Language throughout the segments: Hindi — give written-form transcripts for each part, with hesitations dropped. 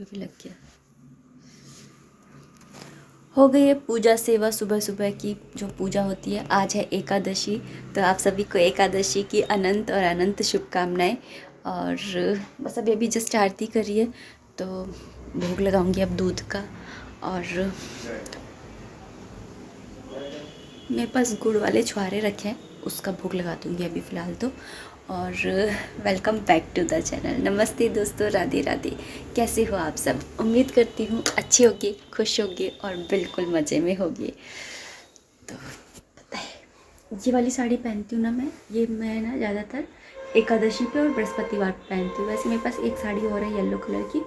पे भी लग गया। हो गई है पूजा सेवा सुबह सुबह की जो पूजा होती है। आज है एकादशी, तो आप सभी को एकादशी की अनंत और अनंत शुभकामनाएं। और बस अभी जस्ट आरती करी है तो भोग लगाऊंगी अब दूध का। और मेरे पास गुड़ वाले छुआरे रखे हैं, उसका भोग लगा दूंगी अभी फ़िलहाल तो। और welcome back to the channel. नमस्ते दोस्तों, राधे राधे। कैसे हो आप सब? उम्मीद करती हूँ अच्छे होगे, खुश होगे और बिल्कुल मज़े में होगे। तो पता है ये वाली साड़ी पहनती हूँ ना मैं ना ज़्यादातर एकादशी पे और बृहस्पतिवार पे पहनती हूँ। वैसे मेरे पास एक साड़ी और है येलो कलर की,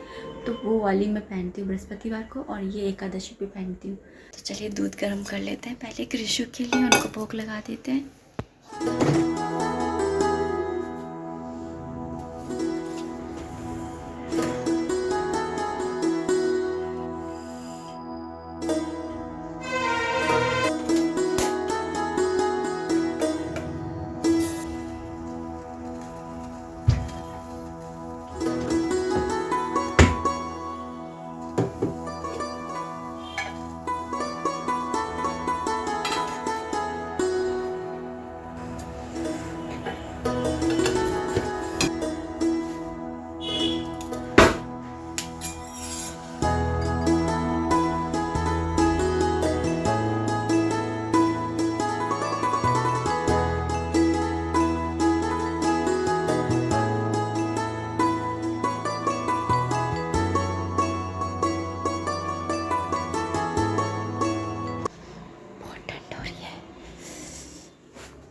तो वो वाली मैं पहनती हूँ बृहस्पतिवार को, और ये एकादशी पे पहनती हूँ। तो चलिए दूध गर्म कर लेते हैं पहले कृषु के लिए, उनको भोग लगा देते हैं।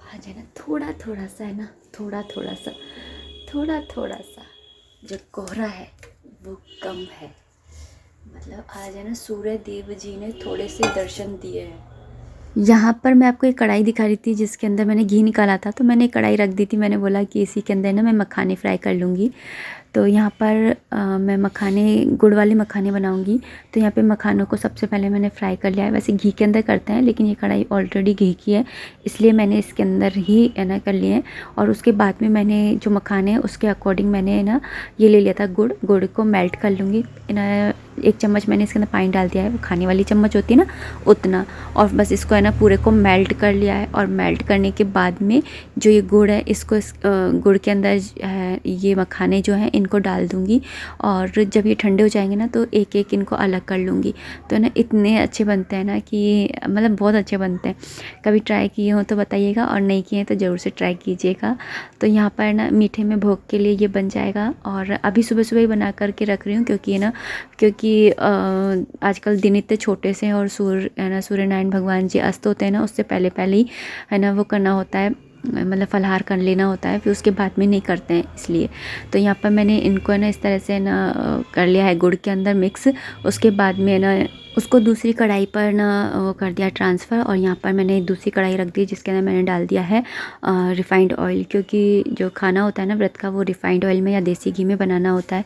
आज है ना थोड़ा थोड़ा सा है ना, थोड़ा थोड़ा सा जो कोहरा है वो कम है। मतलब आज है ना सूर्य देव जी ने थोड़े से दर्शन दिए हैं। यहाँ पर मैं आपको एक कढ़ाई दिखा रही थी जिसके अंदर मैंने घी निकाला था, तो मैंने कढ़ाई रख दी थी। मैंने बोला कि इसी के अंदर ना मैं मखाने फ्राई कर लूँगी। तो यहाँ पर मैं मखाने, गुड़ वाले मखाने बनाऊँगी। तो यहाँ पे मखानों को सबसे पहले मैंने फ्राई कर लिया है। वैसे घी के अंदर करते हैं, लेकिन ये कढ़ाई ऑलरेडी घी की है, इसलिए मैंने इसके अंदर ही है ना कर लिए हैं। और उसके बाद में मैंने जो मखाने हैं उसके अकॉर्डिंग मैंने ना ये ले लिया था गुड़ को मेल्ट कर लूँगी। 1 चम्मच मैंने इसके अंदर पानी डाल दिया है, वो खाने वाली चम्मच होती है ना उतना। और बस इसको है ना पूरे को मेल्ट कर लिया है। और मेल्ट करने के बाद में जो ये गुड़ है इसको गुड़ के अंदर है ये मखाने जो हैं इनको डाल दूँगी। और जब ये ठंडे हो जाएंगे ना तो एक एक इनको अलग कर लूँगी। तो ना इतने अच्छे बनते हैं ना कि मतलब बहुत अच्छे बनते हैं। कभी ट्राई किए हो तो बताइएगा, और नहीं किए तो ज़रूर से ट्राई कीजिएगा। तो यहाँ पर ना मीठे में भोग के लिए ये बन जाएगा। और अभी सुबह सुबह ही बना करके रख रही हूँ, क्योंकि आजकल दिन इतने छोटे से हैं और सूर्य नारायण भगवान जी अस्त होते हैं ना, उससे पहले पहले ही है ना वो करना होता है, मतलब फलाहार कर लेना होता है, फिर उसके बाद में नहीं करते हैं इसलिए। तो यहाँ पर मैंने इनको है ना इस तरह से ना कर लिया है गुड़ के अंदर मिक्स। उसके बाद में ना उसको दूसरी कढ़ाई पर ना वो कर दिया ट्रांसफ़र। और यहाँ पर मैंने दूसरी कढ़ाई रख दी जिसके अंदर मैंने डाल दिया है रिफ़ाइंड ऑयल, क्योंकि जो खाना होता है ना व्रत का वो रिफ़ाइंड ऑयल में या देसी घी में बनाना होता है,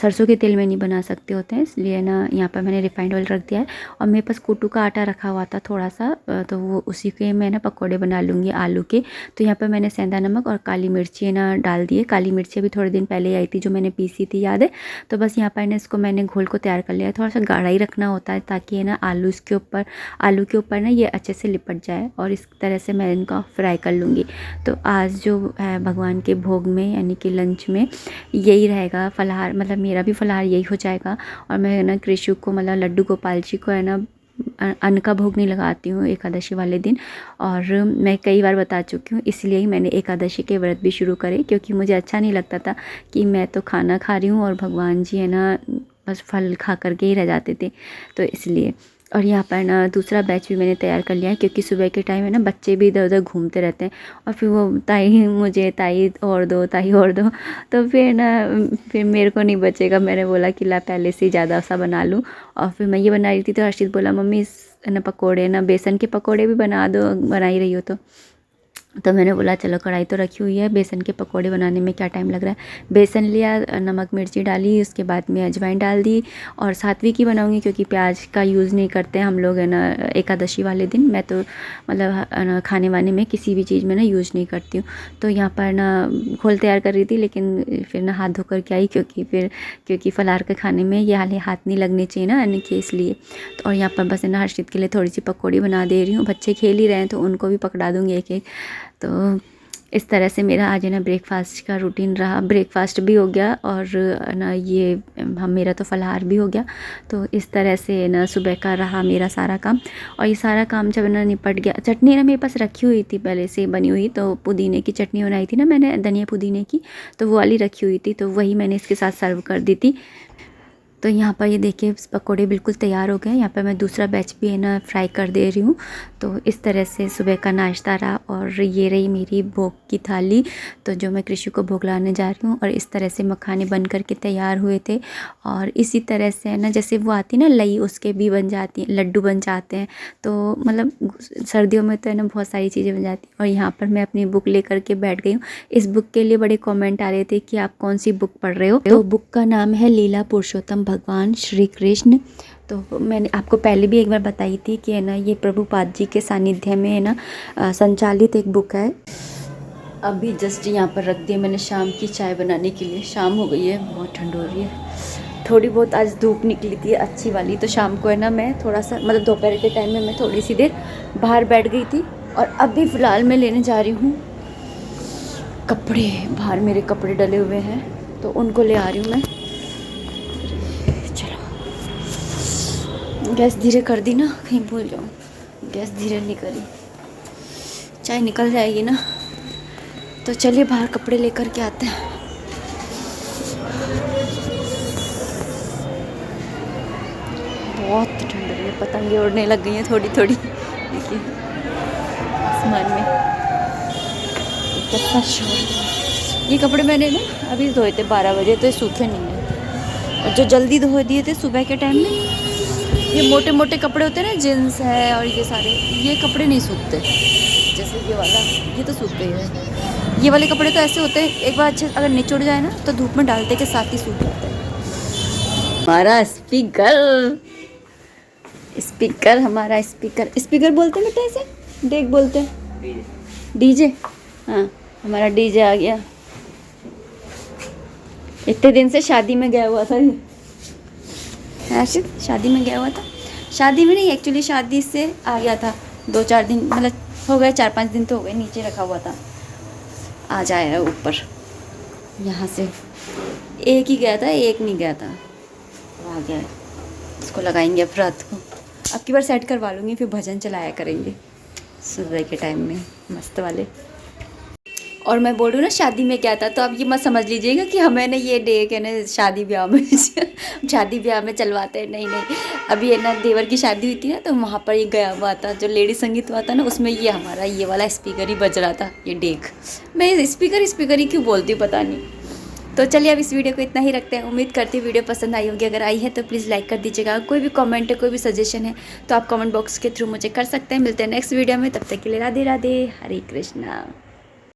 सरसों के तेल में नहीं बना सकते होते हैं। इसलिए ना यहाँ पर मैंने रिफ़ाइंड ऑयल रख दिया है। और मेरे पास कुट्टू का आटा रखा हुआ था थोड़ा सा, तो वो उसी के मैं ना पकौड़े बना लूँगी आलू के। तो यहाँ पर मैंने सेंधा नमक और काली मिर्ची ना डाल दिए। काली मिर्ची भी थोड़े दिन पहले आई थी जो मैंने पीसी थी, याद है। तो बस यहाँ पर ना इसको मैंने घोल को तैयार कर लिया। थोड़ा सा गाढ़ा ही रखना होता है ताकि है ना आलू के ऊपर ना ये अच्छे से लिपट जाए। और इस तरह से मैं इनको फ्राई कर लूँगी। तो आज जो है भगवान के भोग में यानी कि लंच में यही रहेगा फलाहार, मतलब मेरा भी फलाहार यही हो जाएगा। और मैं ना कृषु को, मतलब लड्डू गोपाल जी को है ना अन्न का भोग नहीं लगाती हूँ एकादशी वाले दिन। और मैं कई बार बता चुकी हूँ, इसलिए ही मैंने एकादशी के व्रत भी शुरू करे, क्योंकि मुझे अच्छा नहीं लगता था कि मैं तो खाना खा रही हूँ और भगवान जी है ना बस फल खा करके ही रह जाते थे, तो इसलिए। और यहाँ पर ना दूसरा बैच भी मैंने तैयार कर लिया है, क्योंकि सुबह के टाइम है ना बच्चे भी इधर उधर घूमते रहते हैं, और फिर वो ताई मुझे ताई और दो, ताई और दो, तो फिर मेरे को नहीं बचेगा। मैंने बोला कि ला पहले से ज़्यादा सा बना लूँ। और फिर मैं ये बना रही थी तो हर्षित बोला मम्मी ना पकोड़े, ना बेसन के पकोड़े भी बना दो, बना ही रही हो तो। तो मैंने बोला चलो कढ़ाई तो रखी हुई है, बेसन के पकोड़े बनाने में क्या टाइम लग रहा है। बेसन लिया, नमक मिर्ची डाली, उसके बाद में अजवाइन डाल दी। और सात्विक की बनाऊंगी क्योंकि प्याज का यूज़ नहीं करते हैं हम लोग, है ना, एकादशी वाले दिन। मैं तो मतलब खाने वाने में किसी भी चीज़ में ना यूज़ नहीं करती हूँ। तो यहाँ पर ना घोल तैयार कर रही थी, लेकिन फिर ना हाथ धोकर के आई क्योंकि फलाहार के खाने में ये हाथ नहीं लगने चाहिए ना अन्न के, इसलिए। तो और यहाँ पर बस है ना हर्षित के लिए थोड़ी सी पकौड़ी बना दे रही हूँ। बच्चे खेल ही रहे हैं तो उनको भी पकड़ा दूँगी एक एक। तो इस तरह से मेरा आज है ना ब्रेकफास्ट का रूटीन रहा। ब्रेकफास्ट भी हो गया और ना ये हम मेरा तो फलाहार भी हो गया। तो इस तरह से ना सुबह का रहा मेरा सारा काम। और ये सारा काम जब ना निपट गया, चटनी ना मेरे पास रखी हुई थी पहले से बनी हुई, तो पुदीने की चटनी बनाई थी ना मैंने, धनिया पुदीने की, तो वो वाली रखी हुई थी, तो वही मैंने इसके साथ सर्व कर दी थी। तो यहाँ पर ये देखिए पकोड़े बिल्कुल तैयार हो गए हैं। यहाँ पर मैं दूसरा बैच भी है ना फ्राई कर दे रही हूँ। तो इस तरह से सुबह का नाश्ता रहा। और ये रही मेरी भोग की थाली, तो जो मैं कृषि को भोग लाने जा रही हूँ। और इस तरह से मखाने बन कर के तैयार हुए थे। और इसी तरह से है ना, जैसे वो आती ना लई, उसके भी बन जाती हैं, लड्डू बन जाते हैं। तो मतलब सर्दियों में तो है ना बहुत सारी चीज़ें बन जाती हैं। और यहाँ पर मैं अपनी बुक लेकर के बैठ गई हूँ। इस बुक के लिए बड़े कमेंट आ रहे थे कि आप कौन सी बुक पढ़ रहे हो। तो बुक का नाम है लीला पुरुषोत्तम भगवान श्री कृष्ण। तो मैंने आपको पहले भी एक बार बताई थी कि है ना ये प्रभुपाद जी के सानिध्य में है ना संचालित एक बुक है। अभी जस्ट यहाँ पर रख दिया मैंने शाम की चाय बनाने के लिए। शाम हो गई है, बहुत ठंड हो रही है। थोड़ी बहुत आज धूप निकली थी अच्छी वाली, तो शाम को है ना मैं थोड़ा सा मतलब दोपहर के टाइम में मैं थोड़ी सी देर बाहर बैठ गई थी। और अभी फ़िलहाल मैं लेने जा रही हूँ कपड़े। बाहर मेरे कपड़े डले हुए हैं तो उनको ले आ रही हूँ मैं। गैस धीरे कर दी ना, कहीं भूल जाऊँ। गैस धीरे नहीं करी, चाय निकल जाएगी ना। तो चलिए बाहर कपड़े लेकर के आते हैं। बहुत ठंड लग रही है, पतंगे उड़ने लग गई हैं थोड़ी थोड़ी। देखिए आसमान में कितना शोर। ये कपड़े मैंने ना अभी धोए थे 12 बजे, तो ये सूखे नहीं हैं। और जो जल्दी धो दिए थे सुबह के टाइम में, ये मोटे मोटे कपड़े होते हैं ना, जींस है और ये सारे, ये कपड़े नहीं सूखते। जैसे ये वाला, ये तो सूख गई है। ये वाले कपड़े तो ऐसे होते हैं, एक बार अच्छे अगर निचुड़ जाए ना तो धूप में डालते के साथ ही सूख जाते हैं। हमारा स्पीकर हमारा स्पीकर बोलते हैं बेटा, ऐसे देख बोलते हैं डीजे। हाँ हमारा डीजे आ गया। इतने दिन से शादी में गया हुआ था ये, ऐसे शादी में गया हुआ था। शादी में नहीं, एक्चुअली शादी से आ गया था 2-4 दिन, मतलब हो गए 4-5 दिन तो हो गए, नीचे रखा हुआ था। आ जाया ऊपर यहाँ से। एक ही गया था, एक नहीं गया था, तो आ गया है। इसको लगाएंगे अब रात को। अब की बार सेट करवा लूँगी, फिर भजन चलाया करेंगे सुबह के टाइम में मस्त वाले। और मैं बोल रही हूँ ना शादी में क्या था, तो आप ये मत समझ लीजिएगा कि हमें ना ये डे के ना शादी ब्याह में चलवाते हैं, नहीं नहीं। अभी है ना देवर की शादी हुई थी ना, तो वहाँ पर ये गया हुआ था, जो लेडी संगीत हुआ था ना, उसमें ये हमारा ये वाला स्पीकर ही बज रहा था, ये डेक। मैं स्पीकर ही क्यों बोलती हूँ पता नहीं। तो चलिए अब इस वीडियो को इतना ही रखते हैं। उम्मीद करती हूँ वीडियो पसंद आई होगी। अगर आई है तो प्लीज़ लाइक कर दीजिएगा। कोई भी कमेंट है, कोई भी सजेशन है तो आप कमेंट बॉक्स के थ्रू मुझे कर सकते हैं। मिलते हैं नेक्स्ट वीडियो में, तब तक के लिए राधे राधे, हरे कृष्णा।